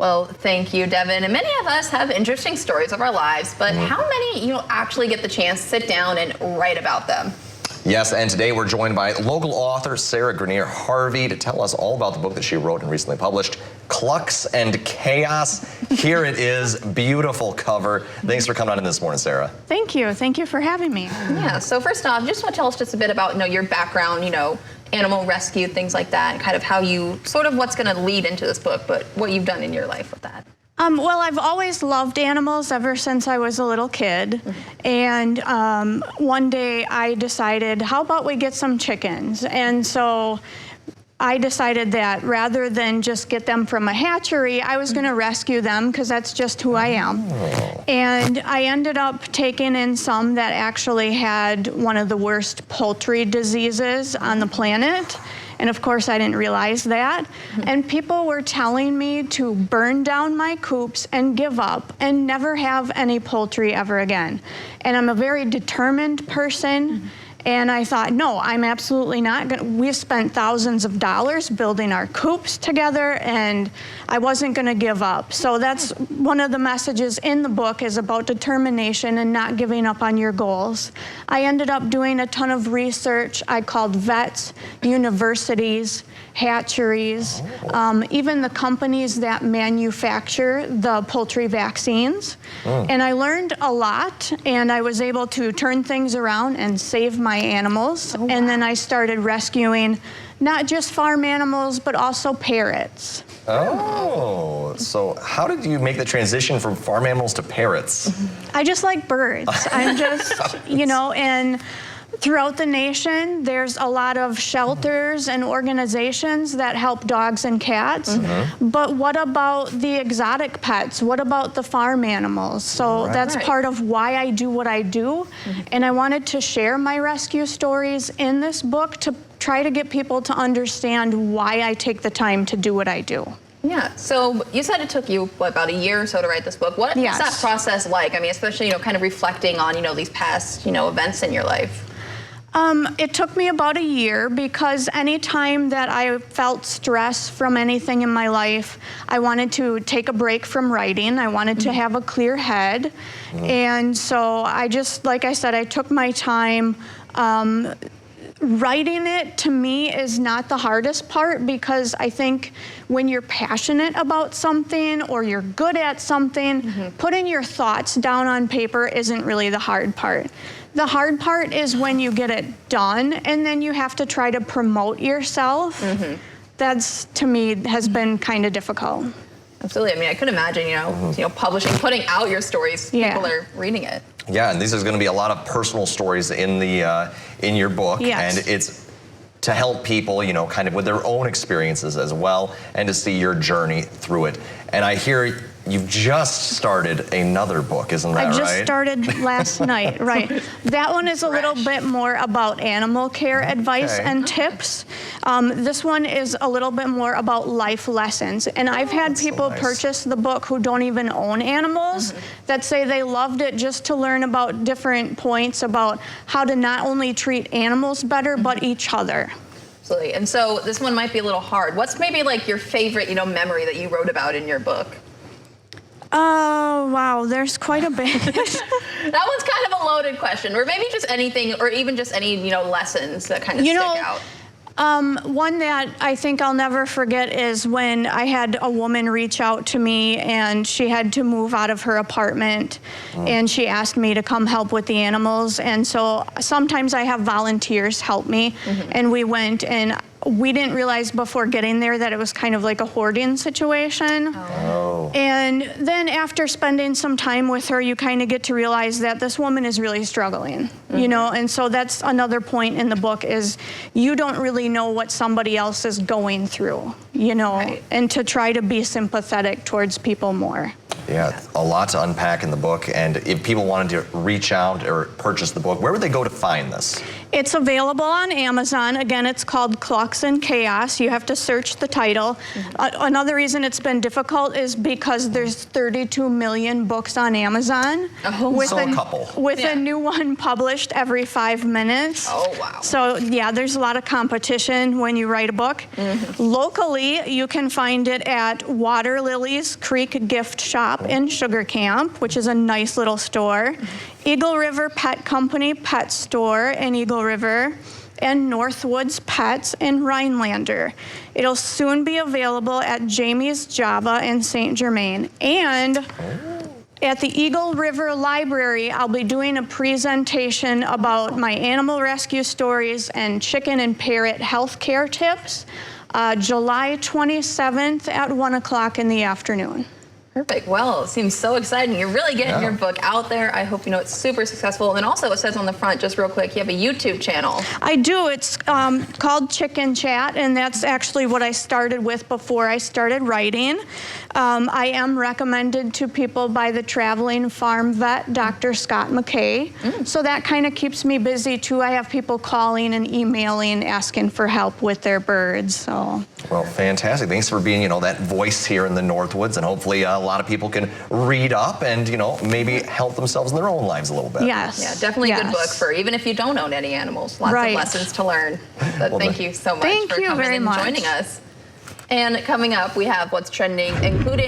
Well, thank you, Devin. And many of us have interesting stories of our lives, but how many actually get the chance to sit down and write about them? Yes, and today we're joined by local author Sarah Grenier Harvey to tell us all about the book that she wrote and recently published, Clucks and Chaos. Here it is, beautiful cover. Thanks for coming on in this morning, Sarah. Thank you. Thank you for having me. Yeah, so first off, just want to tell us just a bit about your background, animal rescue, things like that, and kind of how you, sort of what's going to lead into this book, but what you've done in your life with that. Well, I've always loved animals ever since I was a little kid. And one day I decided, how about we get some chickens? And so I decided that rather than just get them from a hatchery, I was going to rescue them because that's just who I am. And I ended up taking in some that actually had one of the worst poultry diseases on the planet. And of course, I didn't realize that. And people were telling me to burn down my coops and give up and never have any poultry ever again. And I'm a very determined person. And I thought, no, I'm absolutely not going to. We've spent thousands of dollars building our coops together, and I wasn't going to give up. So that's one of the messages in the book, is about determination and not giving up on your goals. I ended up doing a ton of research. I called vets, universities, hatcheries, even the companies that manufacture the poultry vaccines. And I learned a lot, and I was able to turn things around and save my animals. And then I started rescuing not just farm animals, but also parrots. Oh, so how did you make the transition from farm animals to parrots? I just like birds. I'm just, and throughout the nation, there's a lot of shelters and organizations that help dogs and cats. But what about the exotic pets? What about the farm animals? So that's part of why I do what I do. And I wanted to share my rescue stories in this book to try to get people to understand why I take the time to do what I do. Yeah, so you said it took you, about a year or so to write this book. What is that process like? I mean, especially, kind of reflecting on, these past, events in your life. It took me about a year because anytime that I felt stress from anything in my life, I wanted to take a break from writing. I wanted to have a clear head. And so I just, like I said, I took my time. Writing it, to me, is not the hardest part, because I think when you're passionate about something or you're good at something, putting your thoughts down on paper isn't really the hard part. The hard part is when you get it done and then you have to try to promote yourself. That's, to me, has been kind of difficult. Absolutely. I mean, I could imagine, publishing, putting out your stories, people are reading it. Yeah, and these are going to be a lot of personal stories in the in your book, and it's to help people, kind of with their own experiences as well, and to see your journey through it. And I hear you've just started another book, isn't that right? I just started last night, right. That one is a little bit more about animal care advice and tips. This one is a little bit more about life lessons. And I've had people purchase the book who don't even own animals that say they loved it just to learn about different points about how to not only treat animals better, but each other. Absolutely. And so this one might be a little hard. What's maybe like your favorite, memory that you wrote about in your book? Oh, wow, there's quite a bit. That one's kind of a loaded question, or maybe just anything, or even just any, lessons that kind of stick out. One that I think I'll never forget is when I had a woman reach out to me, and she had to move out of her apartment, and she asked me to come help with the animals. And so sometimes I have volunteers help me, and we went, and we didn't realize before getting there that it was kind of like a hoarding situation. And then after spending some time with her, you kind of get to realize that this woman is really struggling, and so that's another point in the book, is you don't really know what somebody else is going through, and to try to be sympathetic towards people more. Yeah, a lot to unpack in the book. And if people wanted to reach out or purchase the book, where would they go to find this? It's available on Amazon. Again, it's called Clucks and Chaos. You have to search the title. Another reason it's been difficult is because there's 32 million books on Amazon. Oh, so a couple. With a new one published every 5 minutes. Oh, wow. So yeah, there's a lot of competition when you write a book. Locally, you can find it at Water Lily's Creek Gift Shop in Sugar Camp, which is a nice little store. Eagle River Pet Company Pet Store in Eagle River, and Northwoods Pets in Rhinelander. It'll soon be available at Jamie's Java in St. Germain. And at the Eagle River Library, I'll be doing a presentation about my animal rescue stories and chicken and parrot healthcare tips, July 27th at 1 o'clock in the afternoon. Perfect. Well, it seems so exciting. You're really getting your book out there. I hope it's super successful. And then also it says on the front, just real quick, you have a YouTube channel. I do. It's called Chicken Chat, and that's actually what I started with before I started writing. I am recommended to people by the traveling farm vet, Dr. Scott McKay. So that kind of keeps me busy too. I have people calling and emailing, asking for help with their birds. So. Well, fantastic. Thanks for being, that voice here in the Northwoods, and hopefully a lot of people can read up and, maybe help themselves in their own lives a little bit. Yes. Yeah, definitely a good book for even if you don't own any animals. Lots of lessons to learn. But Well, thank you so much for coming and joining us. And coming up, we have what's trending, including